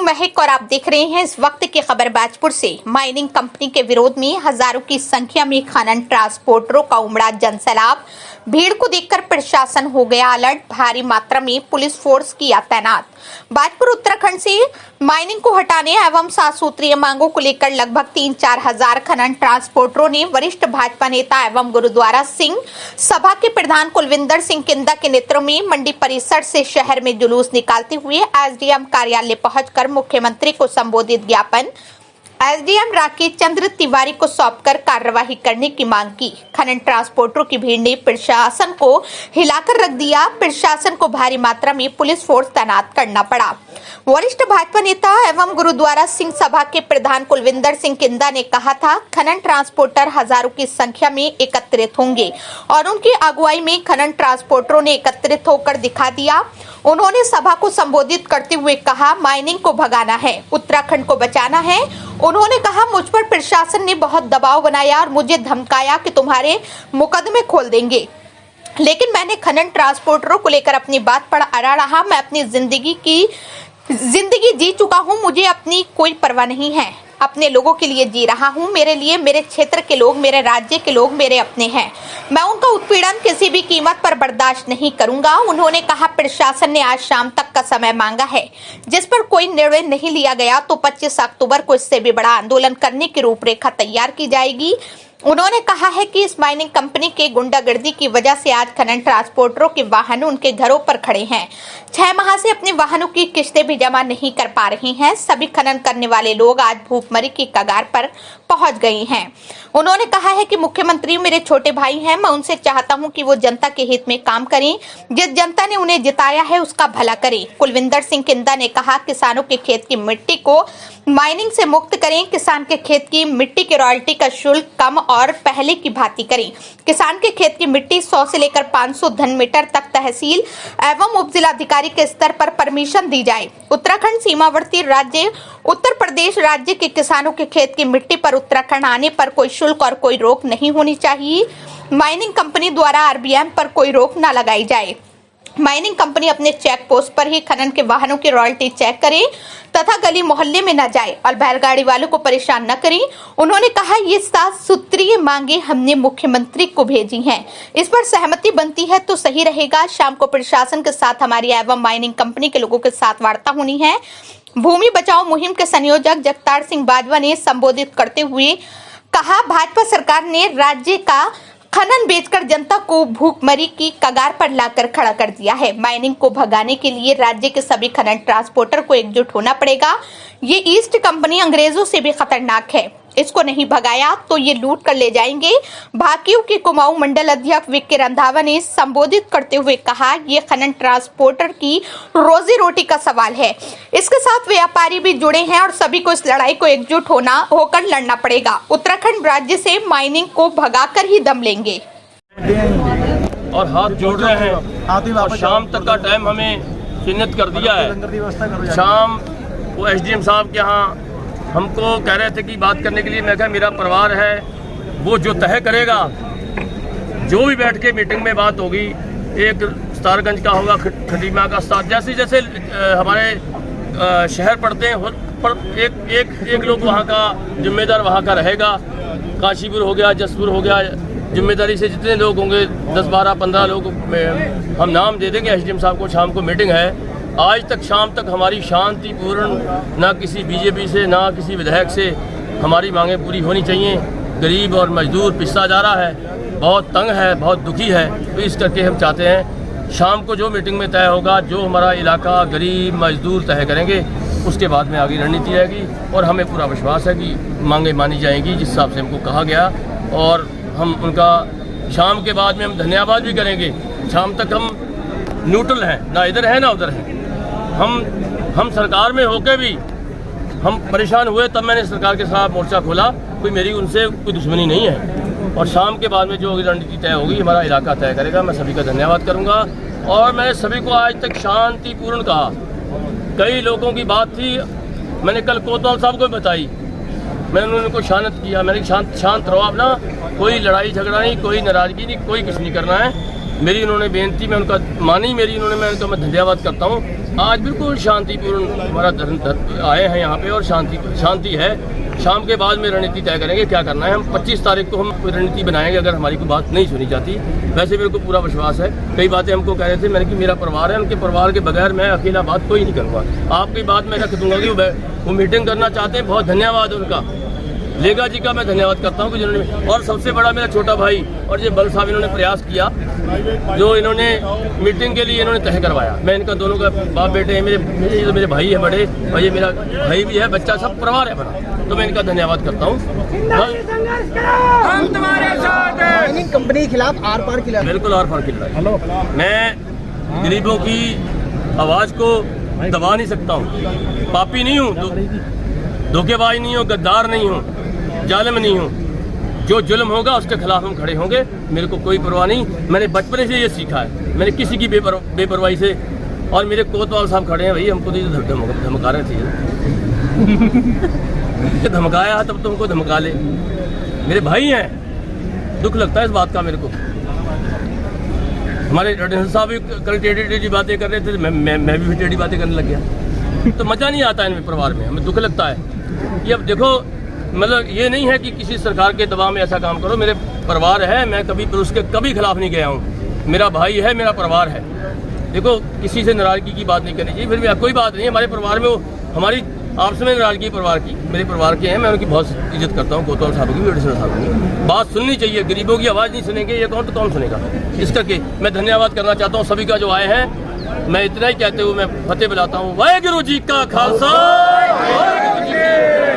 महक और आप देख रहे हैं इस वक्त की खबर बाजपुर से। माइनिंग कंपनी के विरोध में हजारों की संख्या में खनन ट्रांसपोर्टरों का उमड़ा जनसैलाब। भीड़ को देखकर प्रशासन हो गया अलर्ट, भारी मात्रा में पुलिस फोर्स किया तैनात। बाजपुर उत्तराखंड से माइनिंग को हटाने एवं 7 सूत्रीय मांगों को लेकर लगभग 3-4 हजार खनन ट्रांसपोर्टरों ने वरिष्ठ भाजपा नेता एवं गुरुद्वारा सिंह सभा के प्रधान कुलविंदर सिंह किंदा के नेतृत्व में मंडी परिसर से शहर में जुलूस निकालते हुए एसडीएम कार्यालय पहुंचकर मुख्यमंत्री को संबोधित ज्ञापन एसडीएम राकेश चंद्र तिवारी को सौंपकर कार्यवाही करने की मांग की। खनन ट्रांसपोर्टरों की भीड़ ने प्रशासन को हिलाकर रख दिया। प्रशासन को भारी मात्रा में पुलिस फोर्स तैनात करना पड़ा। वरिष्ठ भाजपा नेता एवं गुरुद्वारा सिंह सभा के प्रधान कुलविंदर सिंह किंदा ने कहा था, खनन ट्रांसपोर्टर हजारों की संख्या में एकत्रित होंगे और उनकी अगुवाई में खनन ट्रांसपोर्टरों ने एकत्रित होकर दिखा दिया। उन्होंने सभा को संबोधित करते हुए कहा, माइनिंग को भगाना है, उत्तराखंड को बचाना है। उन्होंने कहा, मुझ पर प्रशासन ने बहुत दबाव बनाया और मुझे धमकाया कि तुम्हारे मुकदमे खोल देंगे, लेकिन मैंने खनन ट्रांसपोर्टरों को लेकर अपनी बात पर अड़ा रहा। मैं अपनी जिंदगी जी चुका हूँ, मुझे अपनी कोई परवाह नहीं है, अपने लोगों के लिए जी रहा हूँ। मेरे लिए मेरे क्षेत्र के लोग, मेरे राज्य के लोग मेरे अपने हैं। मैं उनका उत्पीड़न किसी भी कीमत पर बर्दाश्त नहीं करूंगा। उन्होंने कहा, प्रशासन ने आज शाम तक का समय मांगा है, जिस पर कोई निर्णय नहीं लिया गया तो 25 अक्टूबर को इससे भी बड़ा आंदोलन करने की रूपरेखा तैयार की जाएगी। उन्होंने कहा है कि इस माइनिंग कंपनी के गुंडागर्दी की वजह से आज खनन ट्रांसपोर्टरों के वाहन उनके घरों पर खड़े हैं। 6 माह से अपने वाहनों की किस्तें भी जमा नहीं कर पा रही हैं। सभी खनन करने वाले लोग आज भूखमरी की कगार पर पहुंच गए हैं। उन्होंने कहा है कि मुख्यमंत्री मेरे छोटे भाई हैं, मैं उनसे चाहता हूं कि वो जनता के हित में काम करें। जिस जनता ने उन्हें जिताया है उसका भला करें। कुलविंदर सिंह किंदा ने कहा, किसानों के खेत की मिट्टी को माइनिंग से मुक्त करें। किसान के खेत की मिट्टी के रॉयल्टी का शुल्क कम और पहले की भांति करें। किसान के खेत की मिट्टी 100 से लेकर 500 घन मीटर तक तहसील एवं उप जिलाधिकारी के स्तर पर परमिशन दी जाए। उत्तराखंड सीमावर्ती राज्य उत्तर प्रदेश राज्य के किसानों के खेत की मिट्टी पर उत्तराखंड आने पर कोई शुल्क और कोई रोक नहीं होनी चाहिए। माइनिंग कंपनी द्वारा आरबीएम पर कोई रोक न लगाई जाए। माइनिंग कंपनी अपने चेक पोस्ट पर ही खनन के वाहनों की रॉयल्टी चेक करे तथा गली मोहल्ले में न जाए और बैलगाड़ी वालों को परेशान न करें। उन्होंने कहा, ये 7 सूत्रीय मांगे हमने मुख्यमंत्री को भेजी हैं, इस पर सहमति बनती है तो सही रहेगा। शाम को प्रशासन के साथ हमारी एवं माइनिंग कंपनी के लोगों के साथ वार्ता होनी है। भूमि बचाओ मुहिम के संयोजक जगतार सिंह बाजवा ने संबोधित करते हुए कहा, भाजपा सरकार ने राज्य का खनन बेचकर जनता को भूखमरी की कगार पर लाकर खड़ा कर दिया है। माइनिंग को भगाने के लिए राज्य के सभी खनन ट्रांसपोर्टर को एकजुट होना पड़ेगा। ये ईस्ट कंपनी अंग्रेजों से भी खतरनाक है, इसको नहीं भगाया तो ये लूट कर ले जाएंगे। भाकियू के कुमाऊं मंडल अध्यक्ष विक्की रंधावा ने संबोधित करते हुए कहा, ये खनन ट्रांसपोर्टर की रोजी रोटी का सवाल है। इसके साथ व्यापारी भी जुड़े हैं और सभी को इस लड़ाई को एकजुट होकर लड़ना पड़ेगा। उत्तराखंड राज्य से माइनिंग को भगाकर ही दम लेंगे और हाथ जोड़ रहे हैं और शाम तक का टाइम हमें चिन्हित कर दिया है। शाम वो एसडीएम साहब के यहाँ हमको कह रहे थे कि बात करने के लिए। मैं कहा, मेरा परिवार है, वो जो तय करेगा, जो भी बैठ के मीटिंग में बात होगी, एक स्टारगंज का होगा, खटीमा का स्टार, जैसे जैसे हमारे शहर पड़ते हैं, पर एक लोग वहाँ का जिम्मेदार वहाँ का रहेगा। काशीपुर हो गया, जसपुर हो गया, जिम्मेदारी से जितने लोग होंगे 10, 12, 15 लोग हम नाम दे देंगे एसडीएम साहब को। शाम को मीटिंग है। आज तक शाम तक हमारी शांतिपूर्ण, ना किसी बीजेपी से ना किसी विधायक से हमारी मांगें पूरी होनी चाहिए। गरीब और मजदूर पिसता जा रहा है, बहुत तंग है, बहुत दुखी है। तो इस करके हम चाहते हैं शाम को जो मीटिंग में तय होगा, जो हमारा इलाका गरीब मजदूर तय करेंगे, उसके बाद में आगे रणनीति रहेगी। और हमें पूरा विश्वास है कि मांगें मानी जाएंगी जिस हिसाब से हमको कहा गया। और हम उनका शाम के बाद में हम धन्यवाद भी करेंगे। शाम तक हम न्यूट्रल हैं, ना इधर है ना उधर है। हम सरकार में होकर भी हम परेशान हुए, तब मैंने सरकार के साथ मोर्चा खोला। कोई मेरी उनसे कोई दुश्मनी नहीं है। और शाम के बाद में जो रणनीति तय होगी, हमारा इलाका तय करेगा। मैं सभी का धन्यवाद करूंगा। और मैंने सभी को आज तक शांतिपूर्ण कहा। कई लोगों की बात थी, मैंने कल कोतवाल साहब को बताई, मैंने उनको शांत किया। मैंने शांत रहो अपना, कोई लड़ाई झगड़ा नहीं, कोई नाराजगी नहीं, कोई कुछ नहीं करना है। मेरी उन्होंने बेनती, मैं उनका मानी मेरी, उन्होंने मैं उनका धन्यवाद करता हूँ। आज बिल्कुल शांतिपूर्ण हमारा आए हैं यहाँ पे और शांति है। शाम के बाद में रणनीति तय करेंगे क्या करना है। हम 25 तारीख को हम कोई रणनीति बनाएंगे अगर हमारी कोई बात नहीं सुनी जाती। वैसे मेरे को पूरा विश्वास है। कई बातें हमको कह रहे थे, मैंने कि मेरा परिवार है, उनके परिवार के बगैर मैं अकेला बात कोई नहीं करूँगा। आपकी बात मैं रख दूंगा कि वो मीटिंग करना चाहते हैं, बहुत धन्यवाद उनका। लेगा जी का मैं धन्यवाद करता हूँ कि जिन्होंने, और सबसे बड़ा मेरा छोटा भाई और ये बल साहब इन्होंने प्रयास किया, जो इन्होंने मीटिंग के लिए इन्होंने तय करवाया। मैं इनका दोनों का बाप बेटे हैं, मेरे भाई है बड़े, और ये मेरा भाई भी है, बच्चा सब परिवार है बड़ा, तो मैं इनका धन्यवाद करता हूँ। हम तुम्हारे साथ हैं। कंपनी के खिलाफ आर पार खिलाफ, बिल्कुल आर पार खिलाफ। मैं गरीबों की आवाज़ को दबा नहीं सकता हूँ। पापी नहीं हूँ, धोखेबाज नहीं हूँ, गद्दार नहीं हूँ, जालिम नहीं हूँ। जो जुल्म होगा उसके खिलाफ हम खड़े होंगे। मेरे को कोई परवाह नहीं। मैंने बचपन से ये सीखा है, मैंने किसी की बेपरवाही से। और मेरे कोतवाल साहब खड़े हैं, भाई हमको तो धमका रहे थे। धमकाया तब तो हमको धमका ले, मेरे भाई हैं। दुख लगता है इस बात का मेरे को। हमारे रणधीर साहब भी कल टेढ़ी बातें कर रहे थे, मैं भी टेढ़ी बातें करने लग गया। तो मज़ा नहीं आता है परिवार में, हमें दुख लगता है। ये अब देखो, मतलब ये नहीं है कि किसी सरकार के दबाव में ऐसा काम करो। मेरे परिवार है, मैं कभी उसके कभी खिलाफ नहीं गया हूँ। मेरा भाई है, मेरा परिवार है। देखो, किसी से नाराज़गी की बात नहीं करनी चाहिए। फिर भी कोई बात नहीं है, हमारे परिवार में वो हमारी आपस में नाराज़गी परिवार की, मेरे परिवार के हैं, मैं उनकी बहुत इज्जत करता हूँ। कोतवाल साहब की, एडिशनल साहब की बात सुननी चाहिए। गरीबों की आवाज़ नहीं सुनेंगे ये कौन, तो कौन सुनेगा। इस करके मैं धन्यवाद करना चाहता हूँ सभी का जो आए हैं। मैं इतना ही कहते हुए मैं फतेह बुलाता हूँ। वाहेगुरु जी का खालसा, वाहेगुरु जी की